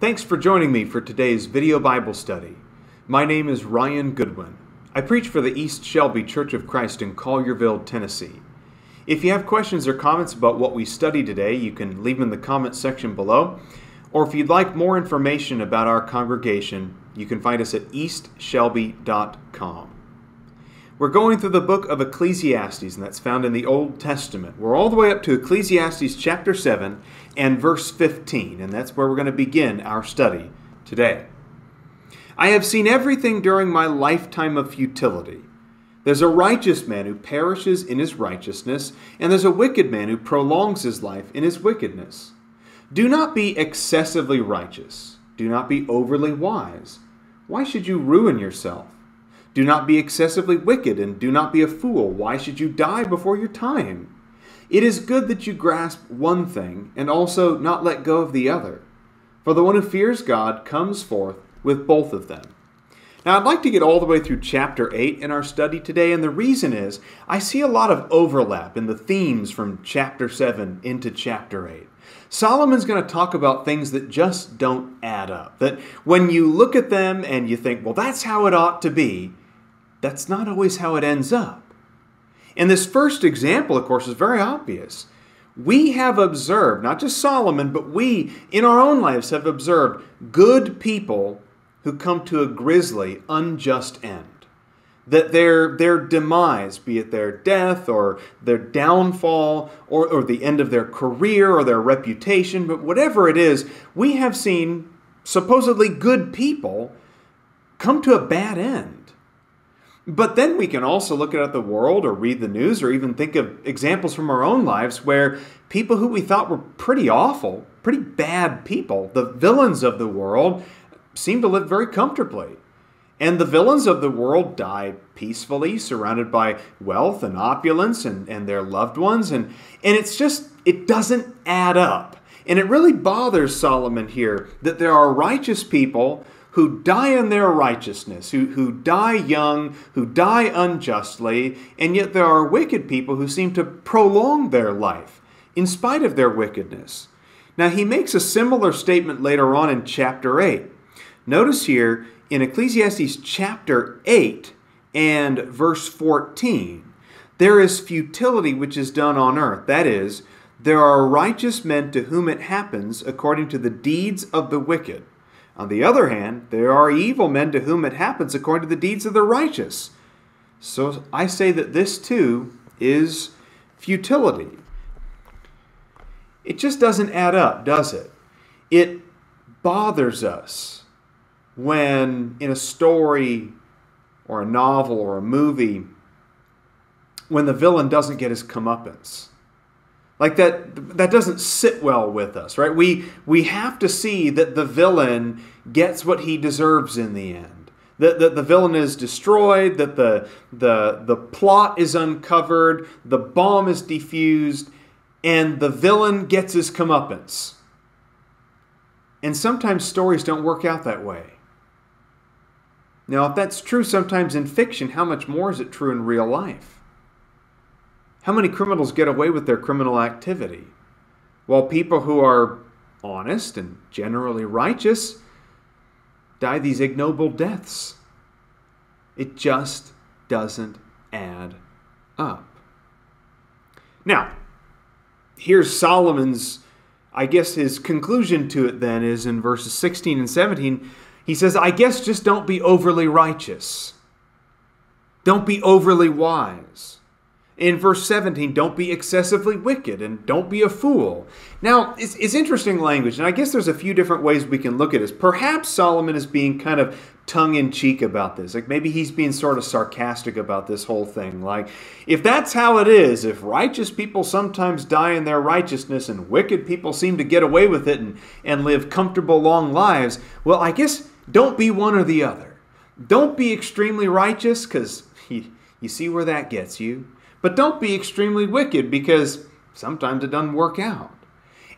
Thanks for joining me for today's video Bible study. My name is Ryan Goodwin. I preach for the East Shelby Church of Christ in Collierville, Tennessee. If you have questions or comments about what we study today, you can leave them in the comment section below. Or if you'd like more information about our congregation, you can find us at eastshelby.com. We're going through the book of Ecclesiastes, and that's found in the Old Testament. We're all the way up to Ecclesiastes chapter 7 and verse 15, and that's where we're going to begin our study today. I have seen everything during my lifetime of futility. There's a righteous man who perishes in his righteousness, and there's a wicked man who prolongs his life in his wickedness. Do not be excessively righteous. Do not be overly wise. Why should you ruin yourself? Do not be excessively wicked, and do not be a fool. Why should you die before your time? It is good that you grasp one thing, and also not let go of the other. For the one who fears God comes forth with both of them. Now, I'd like to get all the way through chapter 8 in our study today, and the reason is I see a lot of overlap in the themes from chapter 7 into chapter 8. Solomon's going to talk about things that just don't add up. That when you look at them and you think, well, that's how it ought to be, that's not always how it ends up. And this first example, of course, is very obvious. We have observed, not just Solomon, but we in our own lives have observed good people who come to a grisly, unjust end. That their demise, be it their death or their downfall or the end of their career or their reputation, but whatever it is, we have seen supposedly good people come to a bad end. But then we can also look at the world or read the news or even think of examples from our own lives where people who we thought were pretty awful, pretty bad people, the villains of the world, seem to live very comfortably. And the villains of the world die peacefully, surrounded by wealth and opulence and their loved ones. And it's just, it doesn't add up. And it really bothers Solomon here that there are righteous people who die in their righteousness, who die young, who die unjustly, and yet there are wicked people who seem to prolong their life in spite of their wickedness. Now, he makes a similar statement later on in chapter 8. Notice here in Ecclesiastes chapter 8 and verse 14, there is futility which is done on earth. That is, there are righteous men to whom it happens according to the deeds of the wicked. On the other hand, there are evil men to whom it happens according to the deeds of the righteous. So I say that this too is futility. It just doesn't add up, does it? It bothers us when in a story or a novel or a movie, when the villain doesn't get his comeuppance. Like that doesn't sit well with us, right? We have to see that the villain gets what he deserves in the end. That the villain is destroyed, that the plot is uncovered, the bomb is defused, and the villain gets his comeuppance. And sometimes stories don't work out that way. Now, if that's true sometimes in fiction, how much more is it true in real life? How many criminals get away with their criminal activity, while people who are honest and generally righteous die these ignoble deaths? It just doesn't add up. Now, here's Solomon's, I guess his conclusion to it then is in verses 16 and 17. He says, I guess just don't be overly righteous. Don't be overly wise. In verse 17, don't be excessively wicked and don't be a fool. Now, it's interesting language, and I guess there's a few different ways we can look at this. Perhaps Solomon is being kind of tongue-in-cheek about this. Like maybe he's being sort of sarcastic about this whole thing. Like, if that's how it is, if righteous people sometimes die in their righteousness and wicked people seem to get away with it and live comfortable, long lives, well, I guess don't be one or the other. Don't be extremely righteous, because you see where that gets you. But don't be extremely wicked, because sometimes it doesn't work out.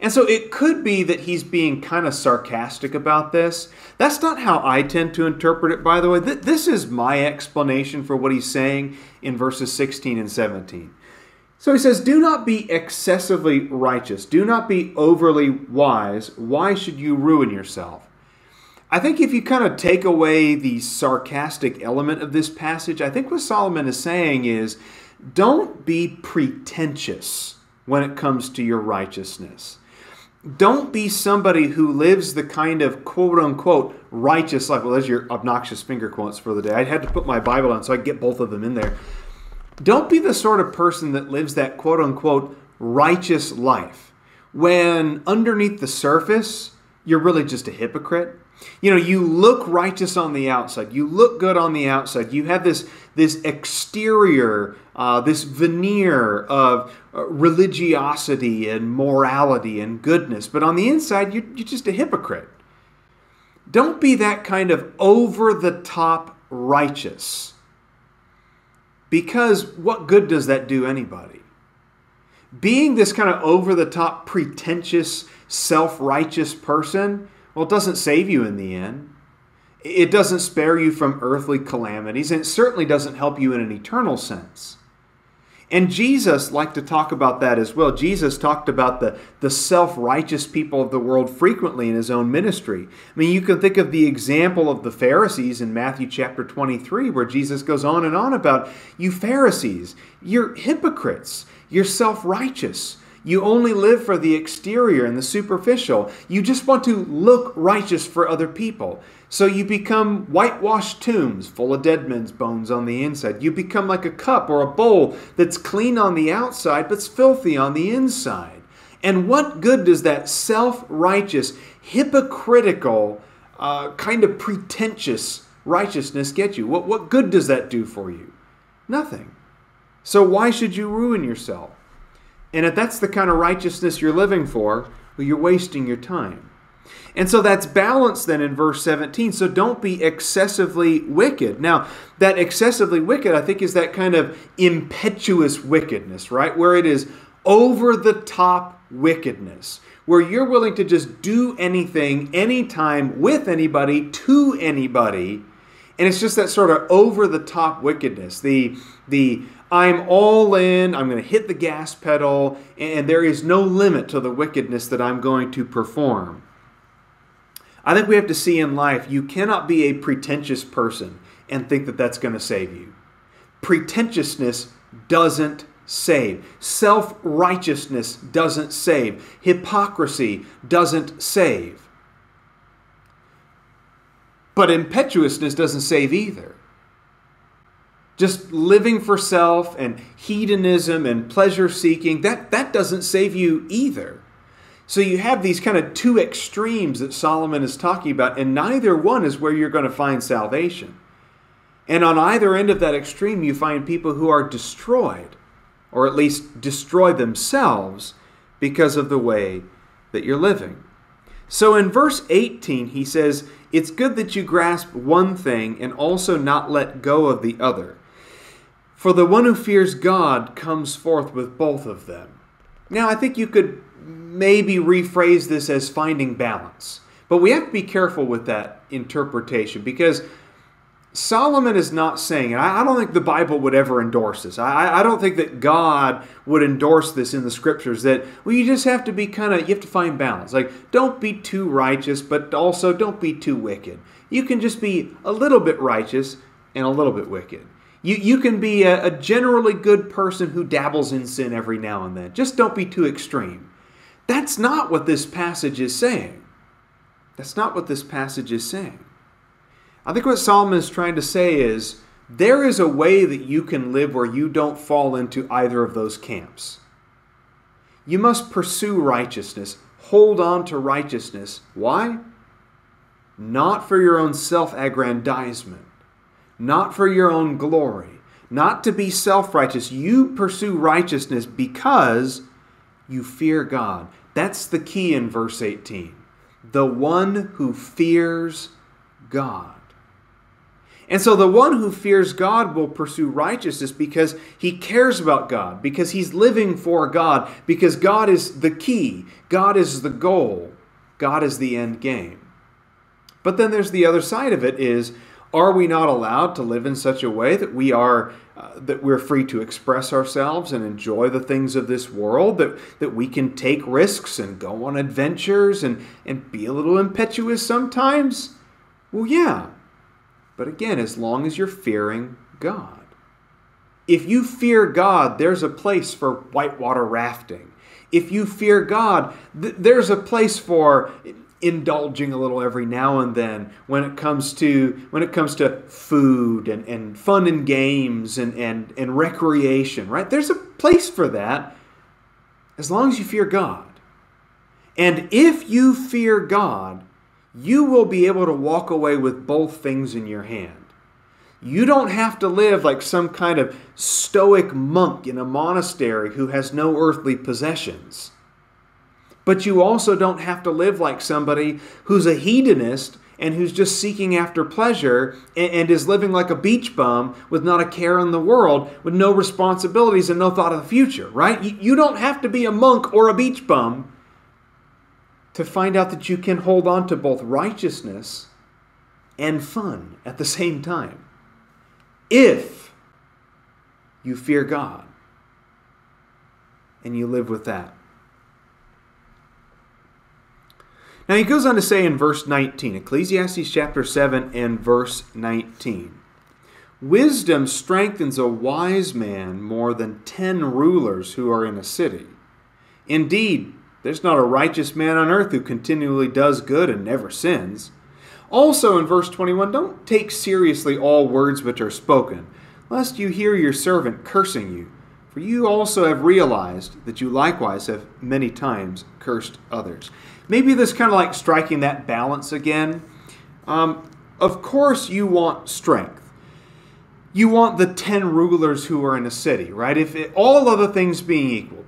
And so it could be that he's being kind of sarcastic about this. That's not how I tend to interpret it, by the way. This is my explanation for what he's saying in verses 16 and 17. So he says, do not be excessively righteous. Do not be overly wise. Why should you ruin yourself? I think if you kind of take away the sarcastic element of this passage, I think what Solomon is saying is, don't be pretentious when it comes to your righteousness. Don't be somebody who lives the kind of quote-unquote righteous life. Well, there's your obnoxious finger quotes for the day. I had to put my Bible on so I could get both of them in there. Don't be the sort of person that lives that quote-unquote righteous life when underneath the surface, you're really just a hypocrite. You know, you look righteous on the outside. You look good on the outside. You have this exterior, this veneer of religiosity and morality and goodness. But on the inside, you're just a hypocrite. Don't be that kind of over-the-top righteous. Because what good does that do anybody? Being this kind of over-the-top, pretentious, self-righteous person, well, it doesn't save you in the end. It doesn't spare you from earthly calamities, and it certainly doesn't help you in an eternal sense. And Jesus liked to talk about that as well. Jesus talked about the self-righteous people of the world frequently in his own ministry. I mean, you can think of the example of the Pharisees in Matthew chapter 23, where Jesus goes on and on about, you Pharisees, you're hypocrites, you're self-righteous. You only live for the exterior and the superficial. You just want to look righteous for other people. So you become whitewashed tombs full of dead men's bones on the inside. You become like a cup or a bowl that's clean on the outside but's filthy on the inside. And what good does that self-righteous, hypocritical, kind of pretentious righteousness get you? What good does that do for you? Nothing. So why should you ruin yourself? And if that's the kind of righteousness you're living for, well, you're wasting your time. And so that's balanced then in verse 17. So don't be excessively wicked. Now, that excessively wicked, I think, is that kind of impetuous wickedness, right? Where it is over-the-top wickedness. Where you're willing to just do anything, anytime, with anybody, to anybody. And it's just that sort of over-the-top wickedness. The I'm all in, I'm going to hit the gas pedal, and there is no limit to the wickedness that I'm going to perform. I think we have to see in life, you cannot be a pretentious person and think that that's going to save you. Pretentiousness doesn't save. Self-righteousness doesn't save. Hypocrisy doesn't save. But impetuousness doesn't save either. Just living for self and hedonism and pleasure seeking, that doesn't save you either. So you have these kind of two extremes that Solomon is talking about, and neither one is where you're going to find salvation. And on either end of that extreme, you find people who are destroyed, or at least destroy themselves because of the way that you're living. So in verse 18, he says, it's good that you grasp one thing and also not let go of the other. For the one who fears God comes forth with both of them. Now, I think you could maybe rephrase this as finding balance. But we have to be careful with that interpretation, because Solomon is not saying, and I don't think the Bible would ever endorse this. I don't think that God would endorse this in the scriptures, that, well, you just have to be you have to find balance. Like, don't be too righteous, but also don't be too wicked. You can just be a little bit righteous and a little bit wicked. You can be a generally good person who dabbles in sin every now and then. Just don't be too extreme. That's not what this passage is saying. That's not what this passage is saying. I think what Solomon is trying to say is, there is a way that you can live where you don't fall into either of those camps. You must pursue righteousness. Hold on to righteousness. Why? Not for your own self-aggrandizement. Not for your own glory. Not to be self-righteous. You pursue righteousness because you fear God. That's the key in verse 18. The one who fears God. And so the one who fears God will pursue righteousness because he cares about God, because he's living for God, because God is the key, God is the goal, God is the end game. But then there's the other side of it is, are we not allowed to live in such a way that we're free to express ourselves and enjoy the things of this world, that we can take risks and go on adventures and be a little impetuous sometimes? Well, yeah. But again, as long as you're fearing God. If you fear God, there's a place for whitewater rafting. If you fear God, there's a place for indulging a little every now and then when it comes to food and fun and games and recreation, right? There's a place for that as long as you fear God. And if you fear God, you will be able to walk away with both things in your hand. You don't have to live like some kind of stoic monk in a monastery who has no earthly possessions. But you also don't have to live like somebody who's a hedonist and who's just seeking after pleasure and is living like a beach bum with not a care in the world, with no responsibilities and no thought of the future, right? You don't have to be a monk or a beach bum to find out that you can hold on to both righteousness and fun at the same time. If you fear God and you live with that. Now he goes on to say in verse 19, Ecclesiastes chapter 7 and verse 19, wisdom strengthens a wise man more than 10 rulers who are in a city. Indeed, there's not a righteous man on earth who continually does good and never sins. Also in verse 21, don't take seriously all words which are spoken, lest you hear your servant cursing you. For you also have realized that you likewise have many times cursed others. Maybe this kind of like striking that balance again. Of course you want strength. You want the 10 rulers who are in a city, right? All other things being equal,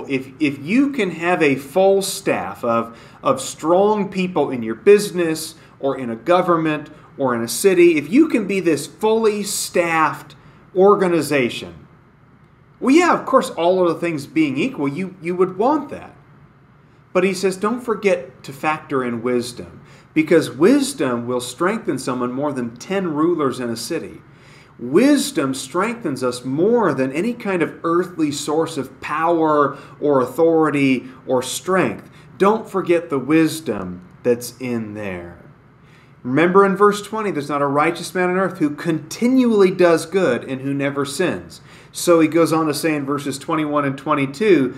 if you can have a full staff of strong people in your business or in a government or in a city, if you can be this fully staffed organization, well, yeah, of course, all of the things being equal, you would want that. But he says, don't forget to factor in wisdom, because wisdom will strengthen someone more than 10 rulers in a city. Wisdom strengthens us more than any kind of earthly source of power or authority or strength. Don't forget the wisdom that's in there. Remember in verse 20, there's not a righteous man on earth who continually does good and who never sins. So he goes on to say in verses 21 and 22,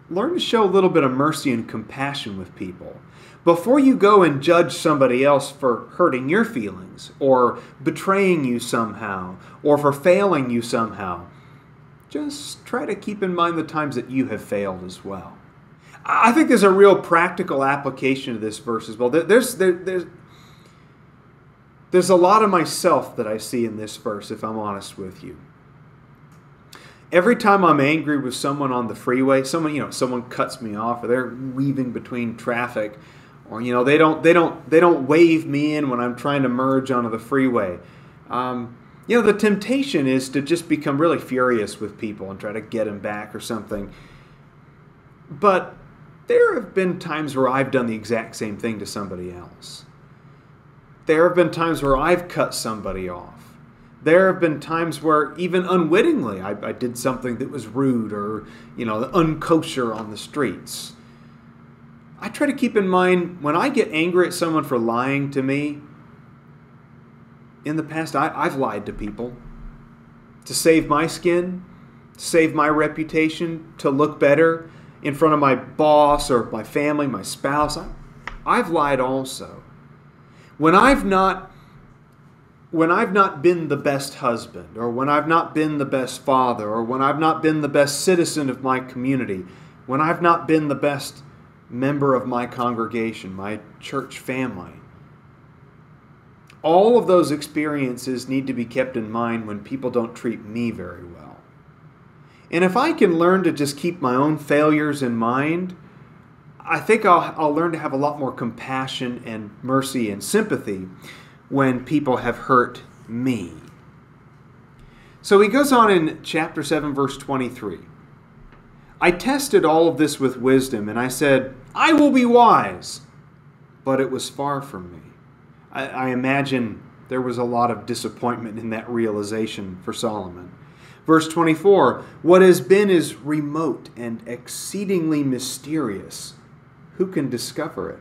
learn to show a little bit of mercy and compassion with people. Before you go and judge somebody else for hurting your feelings or betraying you somehow or for failing you somehow, just try to keep in mind the times that you have failed as well. I think there's a real practical application to this verse as well. There's a lot of myself that I see in this verse, if I'm honest with you. Every time I'm angry with someone on the freeway, someone cuts me off, or they're weaving between traffic, or they don't wave me in when I'm trying to merge onto the freeway. The temptation is to just become really furious with people and try to get them back or something. But there have been times where I've done the exact same thing to somebody else. There have been times where I've cut somebody off. There have been times where even unwittingly I did something that was rude or, unkosher on the streets. I try to keep in mind when I get angry at someone for lying to me, in the past I've lied to people to save my skin, to save my reputation, to look better in front of my boss or my family, my spouse. I've lied also. When I've not been the best husband, or when I've not been the best father, or when I've not been the best citizen of my community, when I've not been the best member of my congregation, my church family, all of those experiences need to be kept in mind when people don't treat me very well. And if I can learn to just keep my own failures in mind, I think I'll learn to have a lot more compassion and mercy and sympathy when people have hurt me. So he goes on in chapter 7, verse 23. I tested all of this with wisdom, and I said, I will be wise. But it was far from me. I imagine there was a lot of disappointment in that realization for Solomon. Verse 24, what has been is remote and exceedingly mysterious. Who can discover it?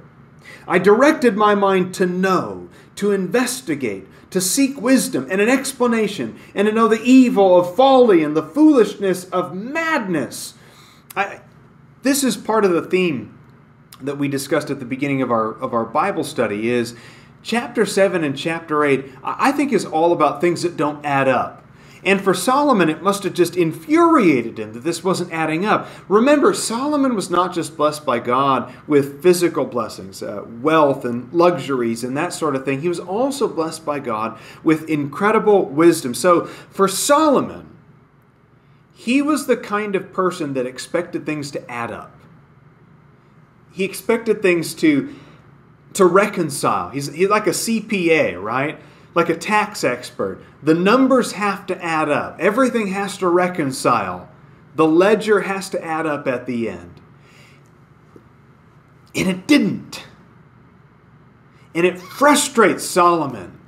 I directed my mind to know, to investigate, to seek wisdom and an explanation, and to know the evil of folly and the foolishness of madness. This is part of the theme that we discussed at the beginning of our Bible study. Is chapter 7 and chapter 8, I think, is all about things that don't add up. And for Solomon, it must have just infuriated him that this wasn't adding up. Remember, Solomon was not just blessed by God with physical blessings, wealth and luxuries and that sort of thing. He was also blessed by God with incredible wisdom. So for Solomon, he was the kind of person that expected things to add up. He expected things to reconcile. He's like a CPA, right? Like a tax expert. The numbers have to add up. Everything has to reconcile. The ledger has to add up at the end. And it didn't. And it frustrates Solomon.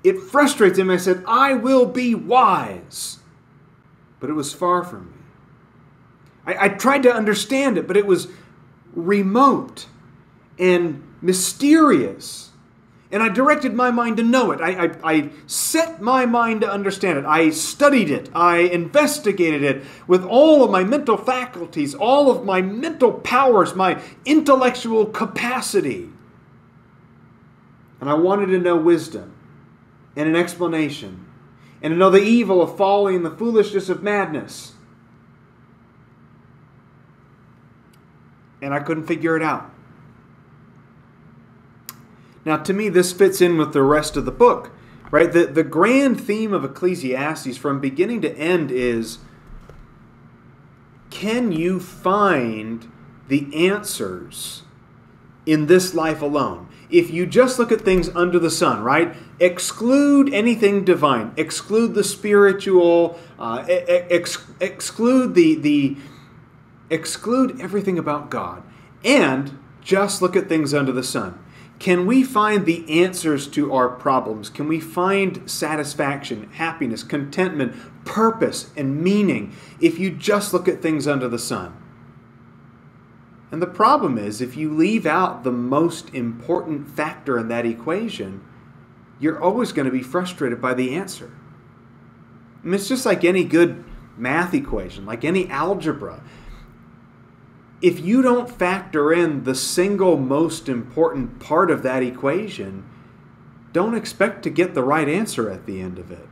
It frustrates him. I said, I will be wise. But it was far from me. I tried to understand it, but it was remote and mysterious. And I directed my mind to know it. I set my mind to understand it. I studied it. I investigated it with all of my mental faculties, all of my mental powers, my intellectual capacity. And I wanted to know wisdom and an explanation, and to know the evil of folly and the foolishness of madness. And I couldn't figure it out. Now, to me, this fits in with the rest of the book, right? The grand theme of Ecclesiastes from beginning to end is, can you find the answers in this life alone? If you just look at things under the sun, right? Exclude anything divine. Exclude the spiritual. Exclude exclude everything about God. And just look at things under the sun. Can we find the answers to our problems? Can we find satisfaction, happiness, contentment, purpose, and meaning if you just look at things under the sun? And the problem is, if you leave out the most important factor in that equation, you're always going to be frustrated by the answer. I mean, it's just like any good math equation, like any algebra. If you don't factor in the single most important part of that equation, don't expect to get the right answer at the end of it.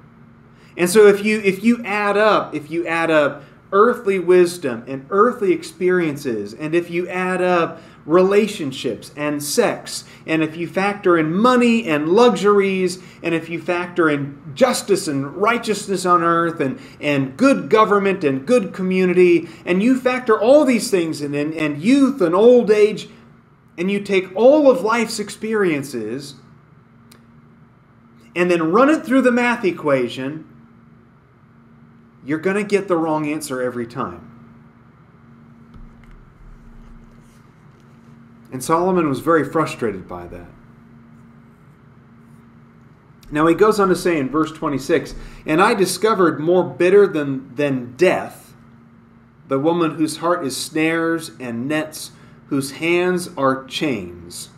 And so if you add up earthly wisdom and earthly experiences, and if you add up relationships and sex, and if you factor in money and luxuries, and if you factor in justice and righteousness on earth, and good government and good community, and you factor all these things and youth and old age, and you take all of life's experiences and then run it through the math equation, you're going to get the wrong answer every time. And Solomon was very frustrated by that. Now he goes on to say in verse 26, and I discovered more bitter than death, the woman whose heart is snares and nets, whose hands are chains.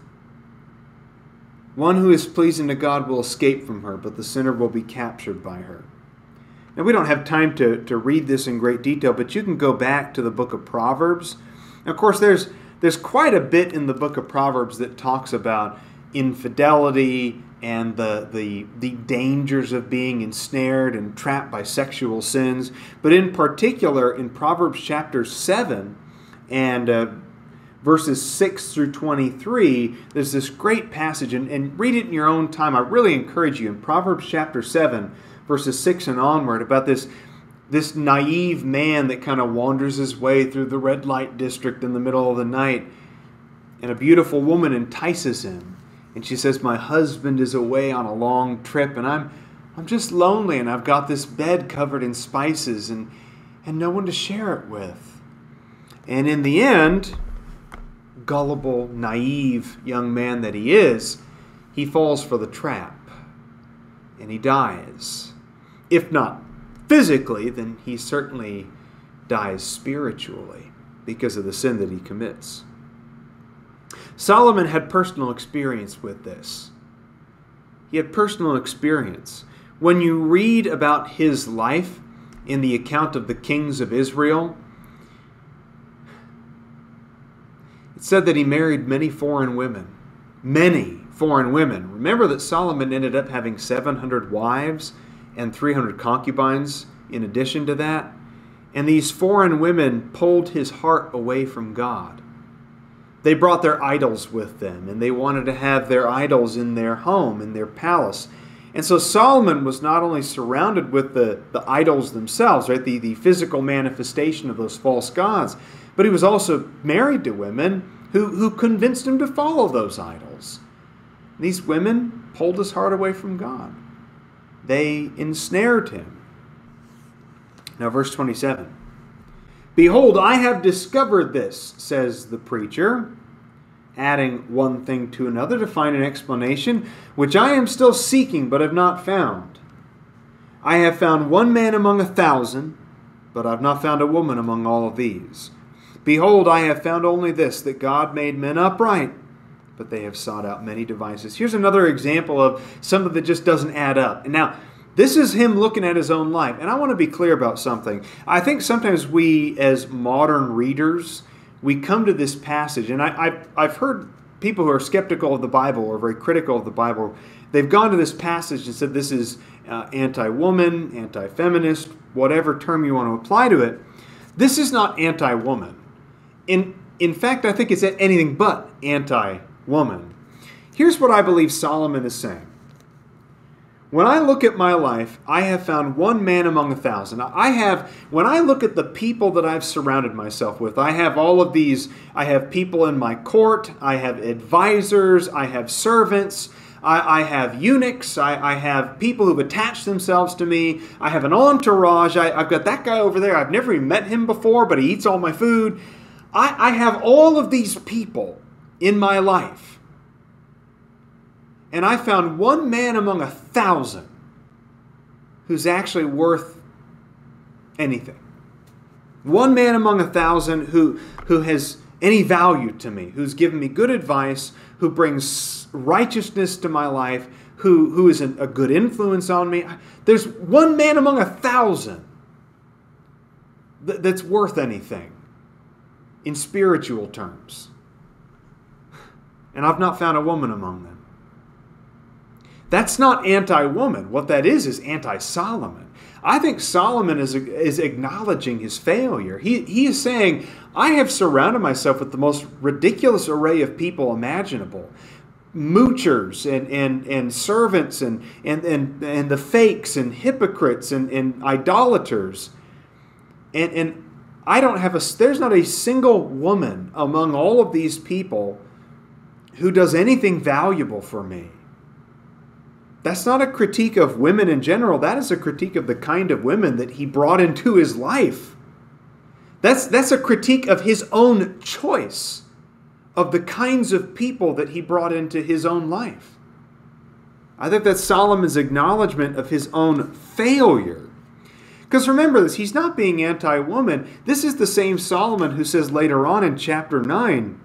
One who is pleasing to God will escape from her, but the sinner will be captured by her. Now we don't have time to read this in great detail, but you can go back to the book of Proverbs. Now, of course, there's quite a bit in the book of Proverbs that talks about infidelity and the dangers of being ensnared and trapped by sexual sins. But in particular, in Proverbs chapter 7 and verses 6 through 23, there's this great passage, and read it in your own time. I really encourage you. In Proverbs chapter 7, verses 6 and onward, about this naive man that kind of wanders his way through the red light district in the middle of the night, and a beautiful woman entices him, and she says, my husband is away on a long trip, and I'm just lonely, and I've got this bed covered in spices and no one to share it with. And in the end, gullible, naive young man that he is, he falls for the trap and he dies. If not physically, then he certainly dies spiritually because of the sin that he commits. Solomon had personal experience with this. He had personal experience. When you read about his life in the account of the kings of Israel, it said that he married many foreign women. Many foreign women. Remember that Solomon ended up having 700 wives and 300 concubines in addition to that. And these foreign women pulled his heart away from God. They brought their idols with them, and they wanted to have their idols in their home, in their palace. And so Solomon was not only surrounded with the idols themselves, right, the physical manifestation of those false gods, but he was also married to women who convinced him to follow those idols. These women pulled his heart away from God. They ensnared him. Now, verse 27. Behold, I have discovered this, says the preacher, adding one thing to another to find an explanation, which I am still seeking but have not found. I have found one man among 1,000, but I have not found a woman among all of these. Behold, I have found only this, that God made men upright, but they have sought out many devices. Here's another example of something that just doesn't add up. And now, this is him looking at his own life. And I want to be clear about something. I think sometimes we, as modern readers, we come to this passage, and I've heard people who are skeptical of the Bible or very critical of the Bible, they've gone to this passage and said this is anti-woman, anti-feminist, whatever term you want to apply to it. This is not anti-woman. In fact, I think it's anything but anti-woman. Here's what I believe Solomon is saying. When I look at my life, I have found one man among 1,000. When I look at the people that I've surrounded myself with, I have all of these. I have people in my court. I have advisors. I have servants. I have eunuchs. I have people who've attached themselves to me. I have an entourage. I've got that guy over there. I've never even met him before, but he eats all my food. I have all of these people in my life. And I found one man among 1,000 who's actually worth anything. One man among 1,000 who has any value to me, who's given me good advice, who brings righteousness to my life, who is a good influence on me. There's one man among 1,000 that's worth anything in spiritual terms. And I've not found a woman among them. That's not anti-woman. What that is anti-Solomon. I think Solomon is acknowledging his failure. He is saying, I have surrounded myself with the most ridiculous array of people imaginable. Moochers and servants and the fakes and hypocrites and idolaters. And I don't have there's not a single woman among all of these people who does anything valuable for me. That's not a critique of women in general. That is a critique of the kind of women that he brought into his life. That's a critique of his own choice, of the kinds of people that he brought into his own life. I think that's Solomon's acknowledgement of his own failure. Because remember this, he's not being anti-woman. This is the same Solomon who says later on in chapter 9,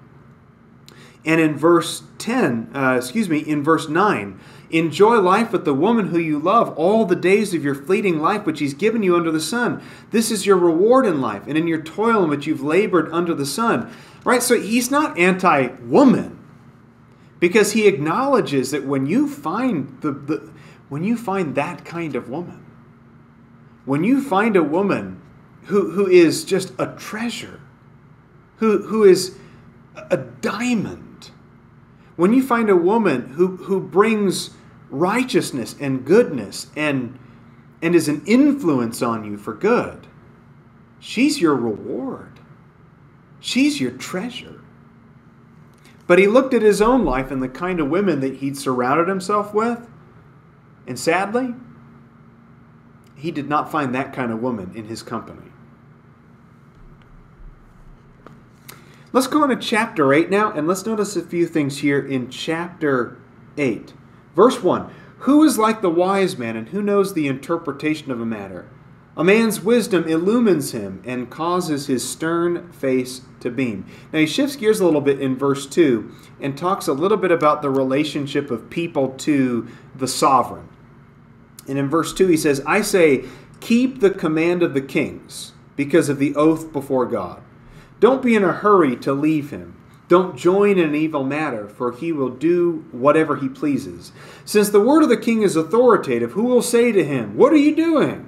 and in verse 9, enjoy life with the woman who you love all the days of your fleeting life which he's given you under the sun. This is your reward in life, and in your toil in which you've labored under the sun. Right? So he's not anti-woman, because he acknowledges that when you find when you find that kind of woman, when you find a woman who is just a treasure, who is a diamond, when you find a woman who brings righteousness and goodness and is an influence on you for good, she's your reward. She's your treasure. But he looked at his own life and the kind of women that he'd surrounded himself with, and sadly, he did not find that kind of woman in his company. Let's go into chapter 8 now, and let's notice a few things here in chapter 8. Verse 1, who is like the wise man, and who knows the interpretation of a matter? A man's wisdom illumines him and causes his stern face to beam. Now he shifts gears a little bit in verse 2 and talks a little bit about the relationship of people to the sovereign. And in verse 2 he says, I say, keep the command of the kings because of the oath before God. Don't be in a hurry to leave him. Don't join in an evil matter, for he will do whatever he pleases. Since the word of the king is authoritative, who will say to him, what are you doing?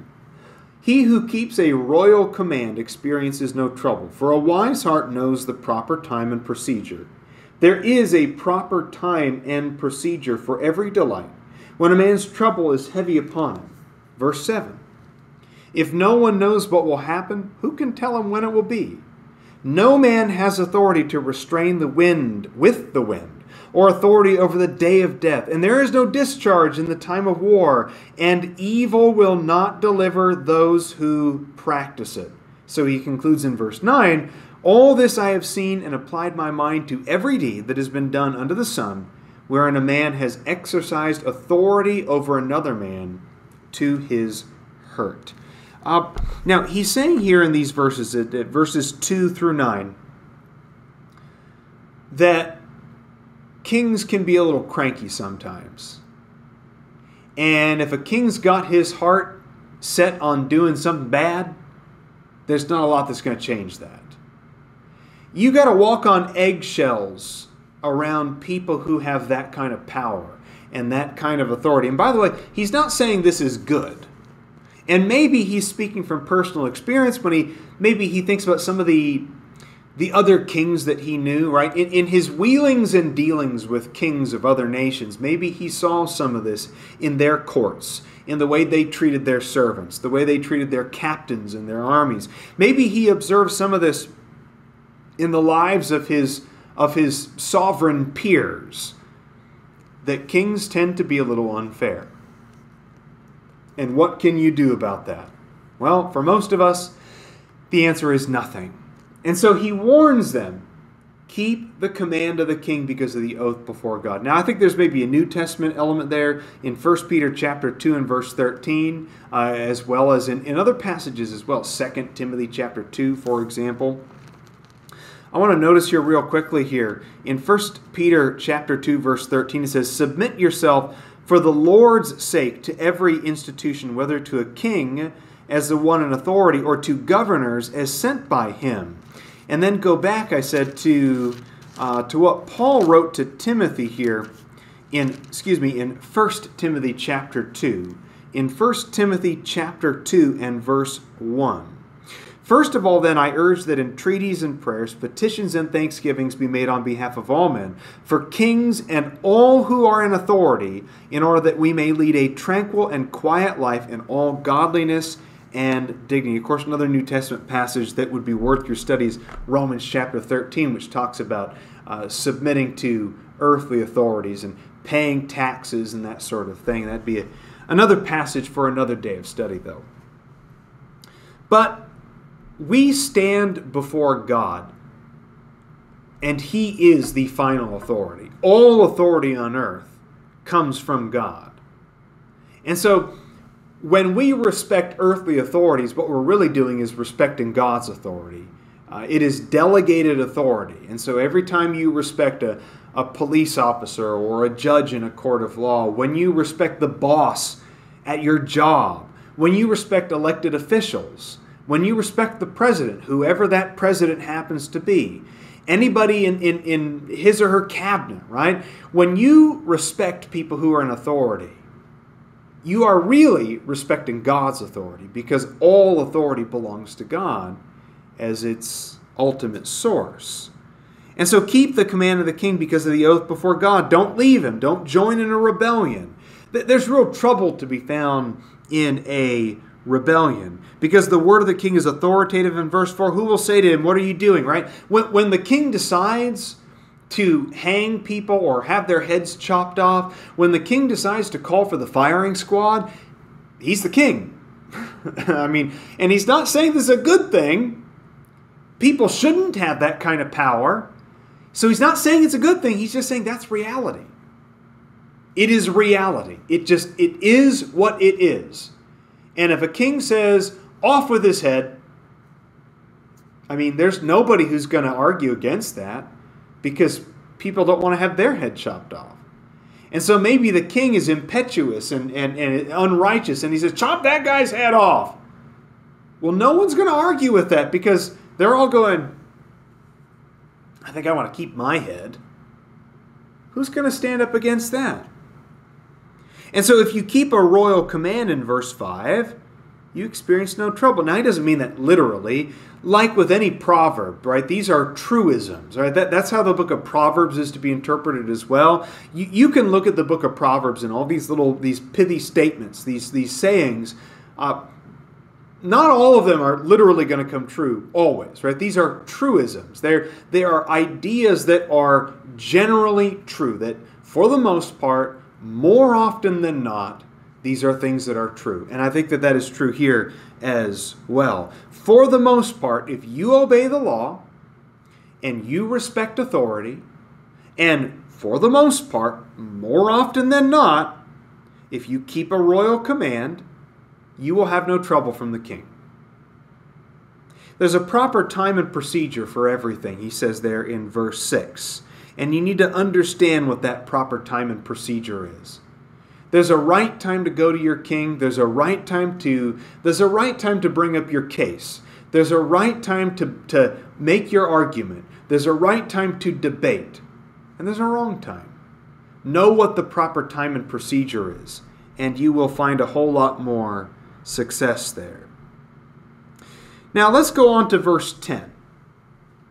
He who keeps a royal command experiences no trouble, for a wise heart knows the proper time and procedure. There is a proper time and procedure for every delight, when a man's trouble is heavy upon him. Verse 7. If no one knows what will happen, who can tell him when it will be? No man has authority to restrain the wind with the wind, or authority over the day of death. And there is no discharge in the time of war, and evil will not deliver those who practice it. So he concludes in verse 9, all this I have seen and applied my mind to every deed that has been done under the sun, wherein a man has exercised authority over another man to his hurt. Now, he's saying here in these verses, at verses 2 through 9, that kings can be a little cranky sometimes. And if a king's got his heart set on doing something bad, there's not a lot that's going to change that. You got to walk on eggshells around people who have that kind of power and that kind of authority. And by the way, he's not saying this is good. And maybe he's speaking from personal experience when maybe he thinks about some of the other kings that he knew, right? In his wheelings and dealings with kings of other nations, maybe he saw some of this in their courts, in the way they treated their servants, the way they treated their captains and their armies. Maybe he observed some of this in the lives of his sovereign peers, that kings tend to be a little unfair. And what can you do about that? Well, for most of us, the answer is nothing. And so he warns them, keep the command of the king because of the oath before God. Now, I think there's maybe a New Testament element there in 1 Peter chapter 2 and verse 13, as well as in other passages as well. 2 Timothy chapter 2, for example. I want to notice here real quickly here. In 1 Peter chapter 2, verse 13, it says, submit yourself for the Lord's sake to every institution, whether to a king as the one in authority or to governors as sent by him. And then go back, I said, to what Paul wrote to Timothy here in 1 Timothy chapter 2. In 1 Timothy chapter 2 and verse 1. First of all, then, I urge that entreaties and prayers, petitions and thanksgivings be made on behalf of all men, for kings and all who are in authority, in order that we may lead a tranquil and quiet life in all godliness and dignity. Of course, another New Testament passage that would be worth your study is Romans chapter 13, which talks about submitting to earthly authorities and paying taxes and that sort of thing. That'd be another passage for another day of study, though. But we stand before God, and He is the final authority. All authority on earth comes from God. And so, when we respect earthly authorities, what we're really doing is respecting God's authority. It is delegated authority. And so every time you respect a police officer or a judge in a court of law, when you respect the boss at your job, when you respect elected officials, when you respect the president, whoever that president happens to be, anybody in his or her cabinet, right? When you respect people who are in authority, you are really respecting God's authority, because all authority belongs to God as its ultimate source. And so keep the command of the king because of the oath before God. Don't leave him. Don't join in a rebellion. There's real trouble to be found in a rebellion, because the word of the king is authoritative. In verse 4, who will say to him, what are you doing, right? When the king decides to hang people or have their heads chopped off, when the king decides to call for the firing squad, he's the king. I mean, and he's not saying this is a good thing. People shouldn't have that kind of power. So he's not saying it's a good thing. He's just saying that's reality. It is reality. It is what it is. And if a king says, off with his head. I mean, there's nobody who's going to argue against that because people don't want to have their head chopped off. And so maybe the king is impetuous and unrighteous, and he says, chop that guy's head off. Well, no one's going to argue with that because they're all going, I think I want to keep my head. Who's going to stand up against that? And so if you keep a royal command in verse 5, you experience no trouble. Now, he doesn't mean that literally. Like with any proverb, right? These are truisms, right? That's how the book of Proverbs is to be interpreted as well. You can look at the book of Proverbs and all these pithy statements, these sayings. Not all of them are literally going to come true always, right? These are truisms. They are ideas that are generally true, that for the most part, more often than not, these are things that are true. And I think that that is true here as well. For the most part, if you obey the law and you respect authority, and for the most part, more often than not, if you keep a royal command, you will have no trouble from the king. There's a proper time and procedure for everything, he says there in verse 6. And you need to understand what that proper time and procedure is. There's a right time to go to your king. There's a right time to bring up your case. There's a right time to make your argument. There's a right time to debate. And there's a wrong time. Know what the proper time and procedure is, and you will find a whole lot more success there. Now let's go on to verse 10.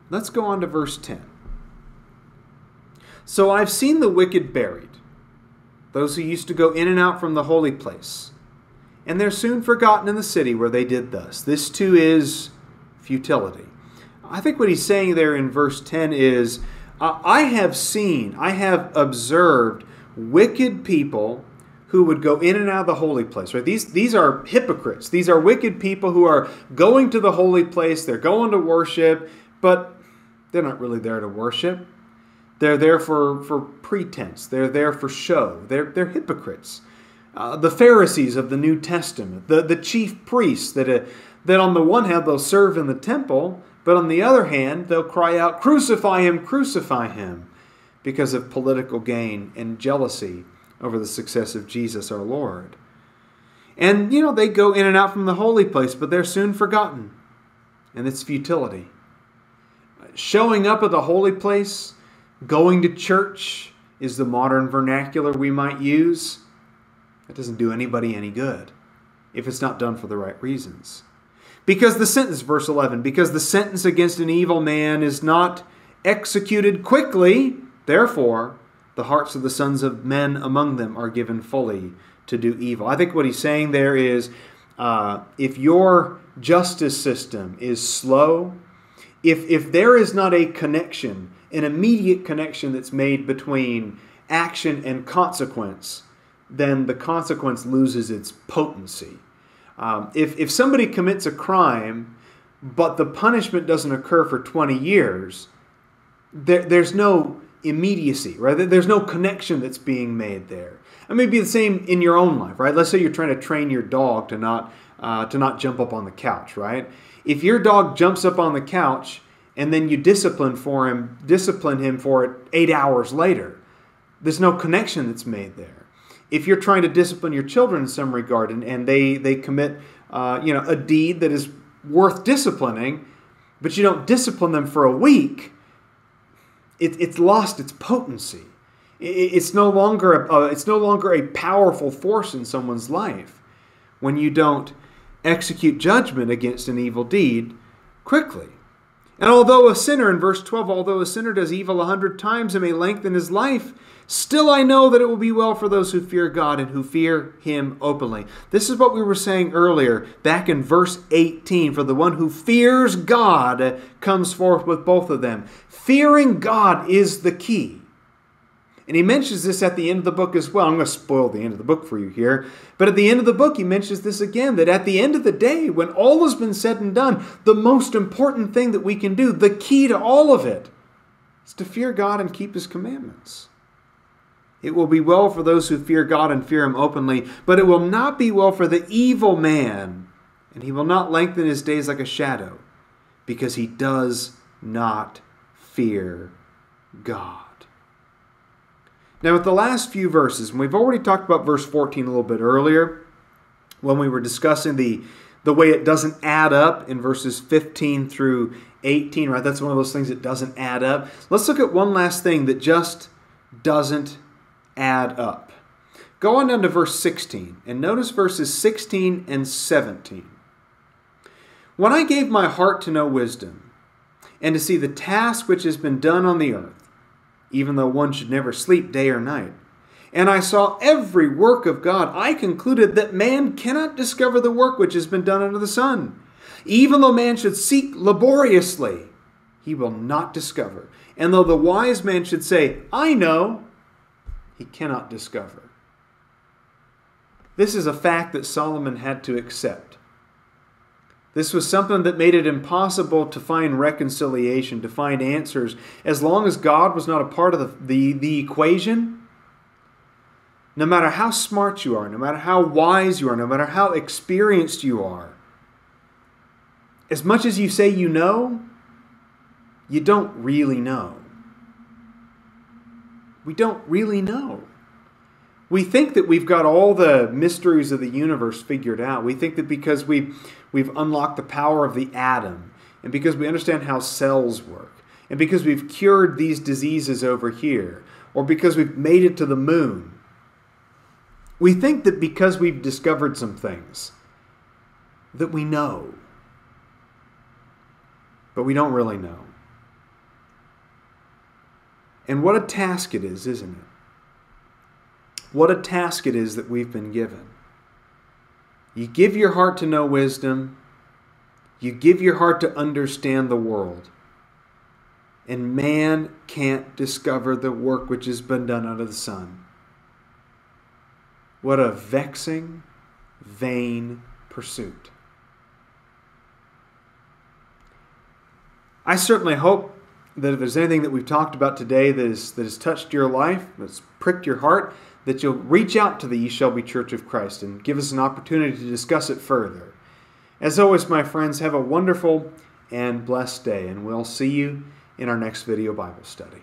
Let's go on to verse 10. So I've seen the wicked buried, those who used to go in and out from the holy place, and they're soon forgotten in the city where they did thus. This too is futility. I think what he's saying there in verse 10 is, I have observed wicked people who would go in and out of the holy place. Right? These are hypocrites. These are wicked people who are going to the holy place. They're going to worship, but they're not really there to worship. They're there for pretense. They're there for show. They're hypocrites. The Pharisees of the New Testament, the chief priests that on the one hand they'll serve in the temple, but on the other hand they'll cry out, crucify him, because of political gain and jealousy over the success of Jesus our Lord. And, they go in and out from the holy place, but they're soon forgotten. And it's futility. Showing up at the holy place, going to church is the modern vernacular we might use. That doesn't do anybody any good if it's not done for the right reasons. Because the sentence, verse 11, because the sentence against an evil man is not executed quickly, therefore the hearts of the sons of men among them are given fully to do evil. I think what he's saying there is, if your justice system is slow, if there is not a connection, an immediate connection that's made between action and consequence, then the consequence loses its potency. If somebody commits a crime, but the punishment doesn't occur for 20 years, there's no immediacy, right? There's no connection that's being made there. It may be the same in your own life, right? Let's say you're trying to train your dog to not jump up on the couch, right? If your dog jumps up on the couch and then you discipline him for it 8 hours later, there's no connection that's made there. If you're trying to discipline your children in some regard and they commit a deed that is worth disciplining, but you don't discipline them for a week, it's lost its potency. It's no longer a powerful force in someone's life when you don't execute judgment against an evil deed quickly. And although a sinner, in verse 12, although a sinner does evil 100 times and may lengthen his life, still I know that it will be well for those who fear God and who fear Him openly. This is what we were saying earlier, back in verse 18. For the one who fears God comes forth with both of them. Fearing God is the key. And he mentions this at the end of the book as well. I'm going to spoil the end of the book for you here. But at the end of the book, he mentions this again, that at the end of the day, when all has been said and done, the most important thing that we can do, the key to all of it, is to fear God and keep His commandments. It will be well for those who fear God and fear Him openly, but it will not be well for the evil man and he will not lengthen his days like a shadow, because he does not fear God. Now, with the last few verses, and we've already talked about verse 14 a little bit earlier, when we were discussing the way it doesn't add up in verses 15 through 18, right? That's one of those things that doesn't add up. Let's look at one last thing that just doesn't add up. Go on down to verse 16, and notice verses 16 and 17. When I gave my heart to know wisdom, and to see the task which has been done on the earth, even though one should never sleep day or night, and I saw every work of God, I concluded that man cannot discover the work which has been done under the sun. Even though man should seek laboriously, he will not discover. And though the wise man should say, I know, he cannot discover. This is a fact that Solomon had to accept. This was something that made it impossible to find reconciliation, to find answers. As long as God was not a part of the equation, no matter how smart you are, no matter how wise you are, no matter how experienced you are, as much as you say you know, you don't really know. We don't really know. We think that we've got all the mysteries of the universe figured out. We think that because we've unlocked the power of the atom, and because we understand how cells work, and because we've cured these diseases over here, or because we've made it to the moon, we think that because we've discovered some things, that we know. But we don't really know. And what a task it is, isn't it? What a task it is that we've been given. You give your heart to know wisdom. You give your heart to understand the world. And man can't discover the work which has been done under the sun. What a vexing, vain pursuit. I certainly hope that if there's anything that we've talked about today that has touched your life, that's pricked your heart, that you'll reach out to the East Shelby Church of Christ and give us an opportunity to discuss it further. As always, my friends, have a wonderful and blessed day, and we'll see you in our next video Bible study.